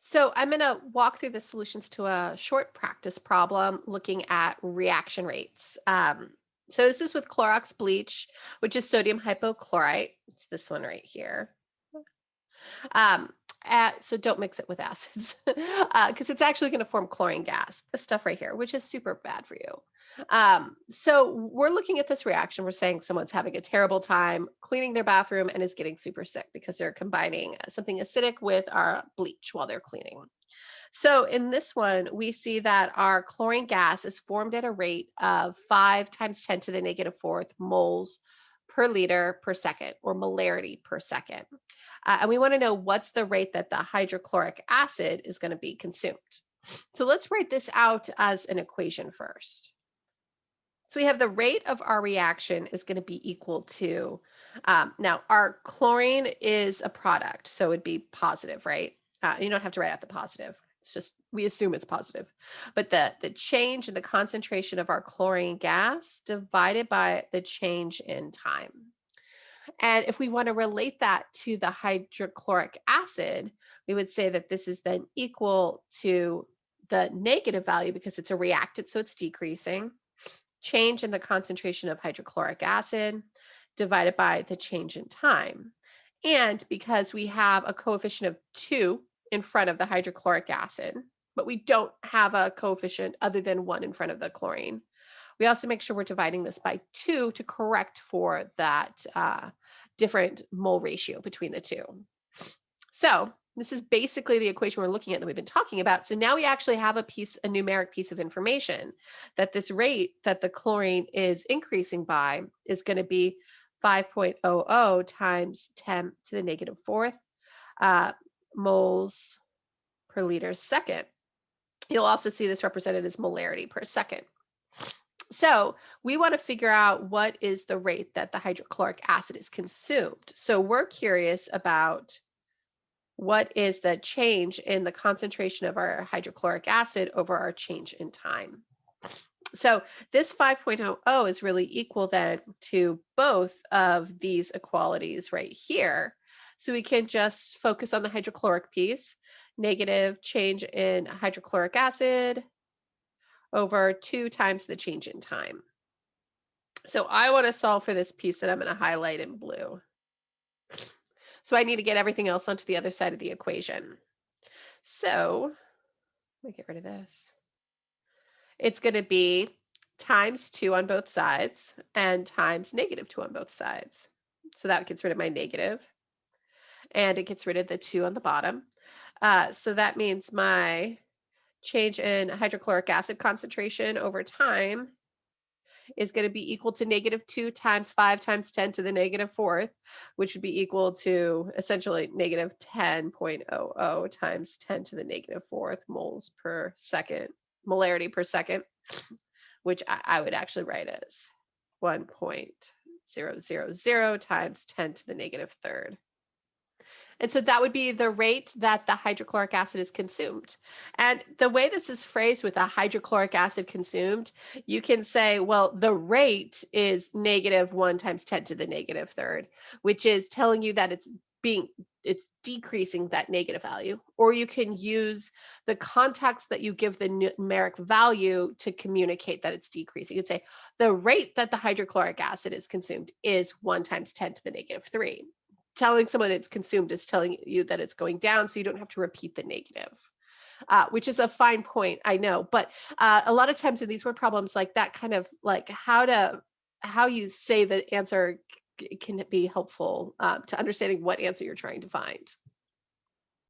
So I'm going to walk through the solutions to a short practice problem looking at reaction rates. So this is with Clorox bleach, which is sodium hypochlorite. It's this one right here. Um, so don't mix it with acids because it's actually going to form chlorine gas, this stuff right here, which is super bad for you. So we're looking at this reaction. We're saying someone's having a terrible time cleaning their bathroom and is getting super sick because they're combining something acidic with our bleach while they're cleaning. So in this one, we see that our chlorine gas is formed at a rate of 5 times 10 to the negative fourth moles per liter per second, or molarity per second. And we want to know what's the rate that the hydrochloric acid is going to be consumed. So let's write this out as an equation first. So we have the rate of our reaction is going to be equal to, now our chlorine is a product, so it'd be positive, right? You don't have to write out the positive. It's just, we assume it's positive. But the change in the concentration of our chlorine gas divided by the change in time. And if we want to relate that to the hydrochloric acid, we would say that this is then equal to the negative value because it's a reactant, so it's decreasing, change in the concentration of hydrochloric acid divided by the change in time. And because we have a coefficient of 2 in front of the hydrochloric acid, but we don't have a coefficient other than 1 in front of the chlorine, we also make sure we're dividing this by 2 to correct for that different mole ratio between the two. So this is basically the equation we're looking at that we've been talking about. So now we actually have a numeric piece of information that this rate that the chlorine is increasing by is going to be 5.00 times 10 to the negative fourth moles per liter second. You'll also see this represented as molarity per second. So we want to figure out what is the rate that the hydrochloric acid is consumed. So we're curious about what is the change in the concentration of our hydrochloric acid over our change in time. So this 5.00 is really equal then to both of these equalities right here. So we can just focus on the hydrochloric piece, negative change in hydrochloric acid over 2 times the change in time. So I want to solve for this piece that I'm going to highlight in blue. So I need to get everything else onto the other side of the equation. So let me get rid of this. It's going to be times 2 on both sides and times negative 2 on both sides. So that gets rid of my negative, and it gets rid of the 2 on the bottom. So that means my change in hydrochloric acid concentration over time is going to be equal to negative 2 times 5 times 10 to the negative fourth, which would be equal to essentially negative 10.00 times 10 to the negative fourth moles per second, molarity per second, which I would actually write as 1.000 times 10 to the negative third. And so that would be the rate that the hydrochloric acid is consumed. And the way this is phrased with a hydrochloric acid consumed, you can say, well, the rate is negative 1 times 10 to the negative third, which is telling you that it's decreasing that negative value. Or you can use the context that you give the numeric value to communicate that it's decreasing. You could say the rate that the hydrochloric acid is consumed is 1 times 10 to the negative 3. Telling someone it's consumed is telling you that it's going down, so you don't have to repeat the negative, which is a fine point, I know. But a lot of times in these word problems, like that kind of like how you say the answer can be helpful to understanding what answer you're trying to find.